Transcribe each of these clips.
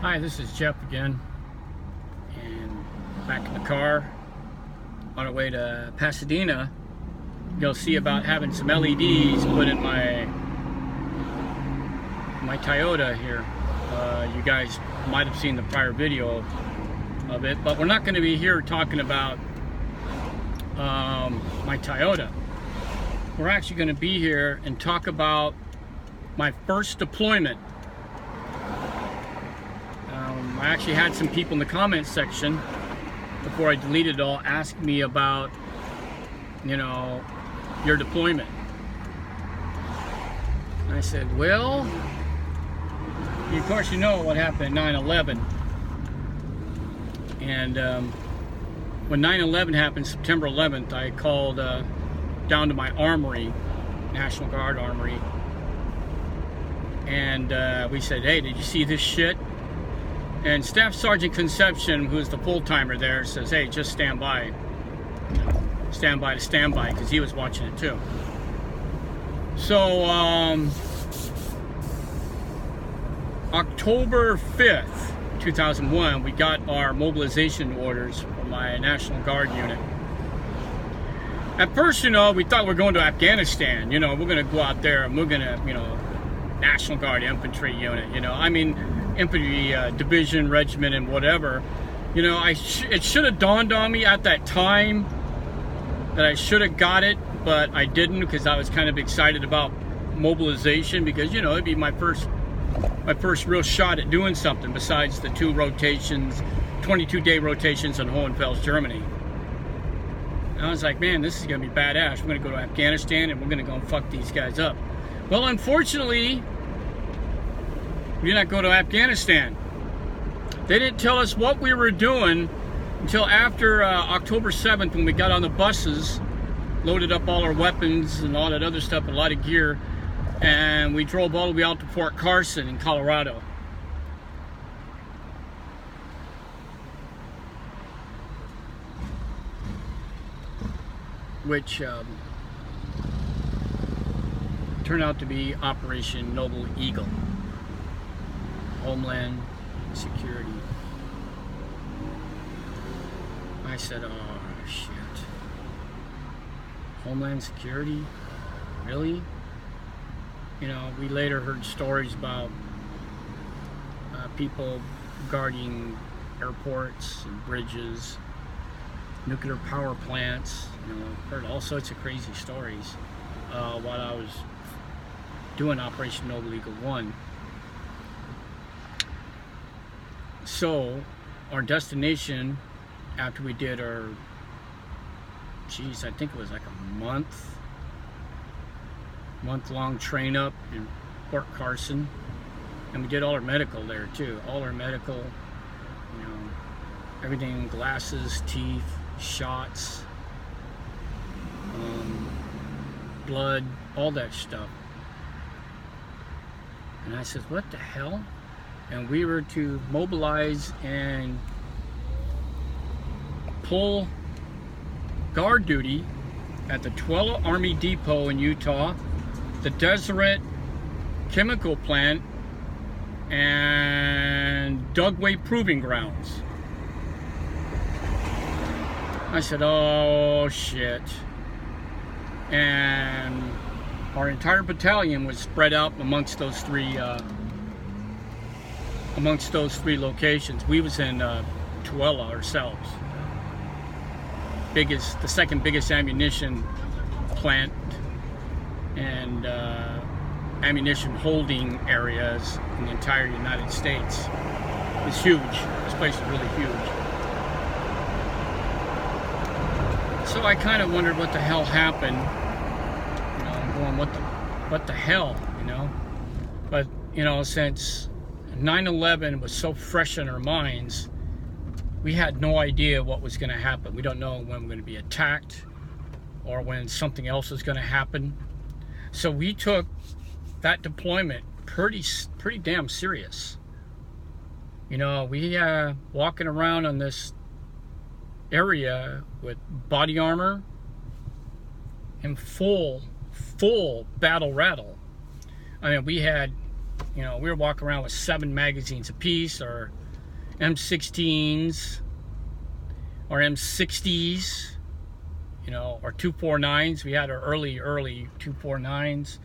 Hi, this is Jeff again, and back in the car on our way to Pasadena. You'll see about having some LEDs put in my Toyota here. You guys might have seen the prior video of it, but we're not going to be here talking about my Toyota. We're actually going to be here and talk about my first deployment. I actually had some people in the comments section before I deleted it all ask me about, your deployment. And I said, well, of course you know what happened at 9/11. And when 9/11 happened, September 11th, I called down to my armory, National Guard Armory, and we said, hey, did you see this shit? And Staff Sergeant Conception, who's the full-timer there, says, hey, just stand by. Stand by to stand by, because he was watching it too. So, October 5th, 2001, we got our mobilization orders from my National Guard unit. At first, we thought we were going to Afghanistan. We're going to go out there and we're going to, National Guard infantry unit, infantry division, regiment, and whatever. It should have dawned on me at that time that I should have got it, but I didn't, because I was kind of excited about mobilization, because it'd be my first real shot at doing something besides the 2 rotations, 22-day rotations in Hohenfels, Germany. And I was like, man, this is gonna be badass. We're gonna go to Afghanistan and we're gonna go and fuck these guys up. Well, unfortunately, we did not go to Afghanistan. They didn't tell us what we were doing until after October 7th, when we got on the buses, loaded up all our weapons and all that other stuff, a lot of gear, and we drove all the way out to Fort Carson in Colorado. Which turned out to be Operation Noble Eagle. Homeland Security. I said, oh shit. Homeland Security? Really? We later heard stories about people guarding airports and bridges, nuclear power plants. Heard all sorts of crazy stories while I was doing Operation Noble Eagle 1. So, our destination, after we did our, I think it was like a month-long train up in Fort Carson, and we did all our medical there too. All our medical, everything, glasses, teeth, shots, blood, all that stuff. And I said, what the hell? And we were to mobilize and pull guard duty at the Tuella Army Depot in Utah, the Deseret Chemical Plant, and Dugway Proving Grounds. I said, oh shit. And our entire battalion was spread out amongst those three locations. We was in Tuella ourselves. The second biggest ammunition plant and ammunition holding areas in the entire United States. It's huge. This place is really huge. So I kind of wondered what the hell happened. I'm going, what the hell, But, since 9/11 was so fresh in our minds, we had no idea what was going to happen. We don't know when we're going to be attacked or when something else is going to happen. So we took that deployment pretty damn serious. We walking around on this area with body armor and full battle rattle. I mean, we had You know, we were walking around with 7 magazines apiece, or M16s, or M60s, you know, or 249s. We had our early 249s.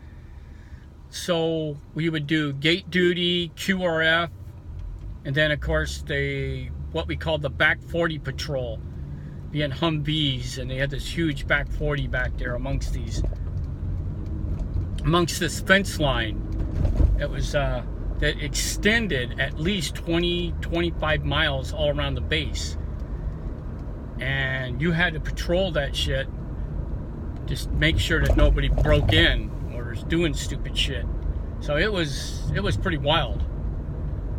So we would do gate duty, QRF, and then of course what we called the back 40 patrol, being Humvees, and they had this huge back 40 back there amongst this fence line that was that extended at least 20-25 miles all around the base, and you had to patrol that shit, just make sure that nobody broke in or was doing stupid shit. So it was pretty wild.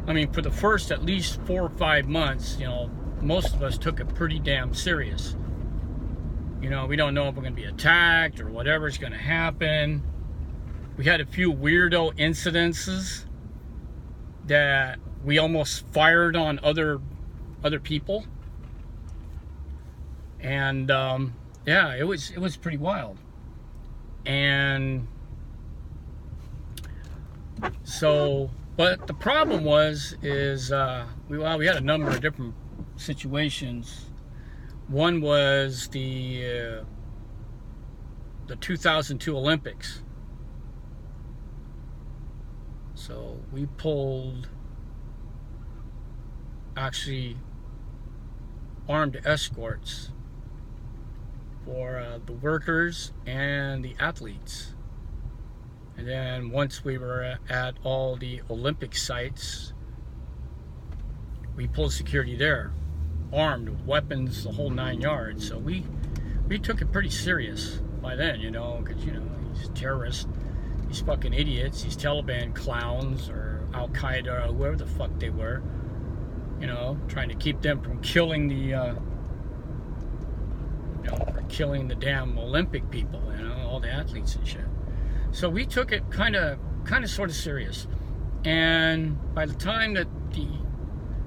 I mean, for the first at least 4 or 5 months, you know, most of us took it pretty damn serious. You know, we don't know if we're going to be attacked or whatever's going to happen. We had a few weirdo incidences that we almost fired on other people, and yeah, it was pretty wild. And so, but the problem is we had a number of different situations. One was the 2002 Olympics. So we pulled actually armed escorts for the workers and the athletes. And then once we were at all the Olympic sites, we pulled security there, armed with weapons, the whole 9 yards. So we took it pretty serious by then, you know, because, you know, these terrorists, these fucking idiots, these Taliban clowns or Al-Qaeda or whoever the fuck they were, you know, trying to keep them from killing the killing the damn Olympic people, you know, all the athletes and shit. So we took it kind of sort of serious. And by the time that the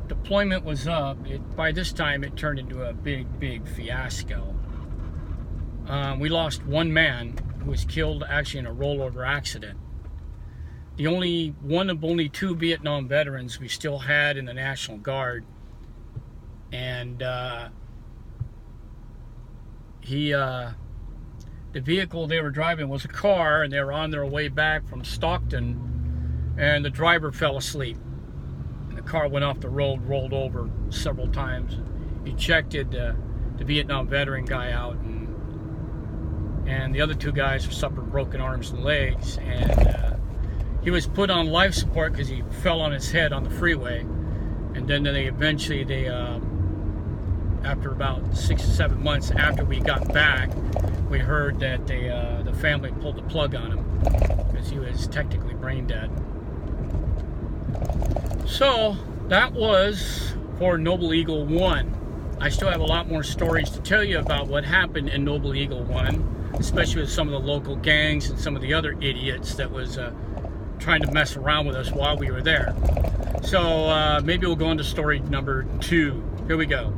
deployment was up, by this time it turned into a big fiasco. We lost 1 man who was killed actually in a rollover accident. The only one of only 2 Vietnam veterans we still had in the National Guard, and the vehicle they were driving was a car, and they were on their way back from Stockton, and the driver fell asleep. And the car went off the road, rolled over several times. He ejected the Vietnam veteran guy out, and the other 2 guys suffered broken arms and legs, and he was put on life support because he fell on his head on the freeway. And then they eventually, after about 6 or 7 months after we got back, we heard that the family pulled the plug on him because he was technically brain dead. So that was for Noble Eagle 1. I still have a lot more stories to tell you about what happened in Noble Eagle 1, especially with some of the local gangs and some of the other idiots that was trying to mess around with us while we were there. So maybe we'll go into story number 2. Here we go.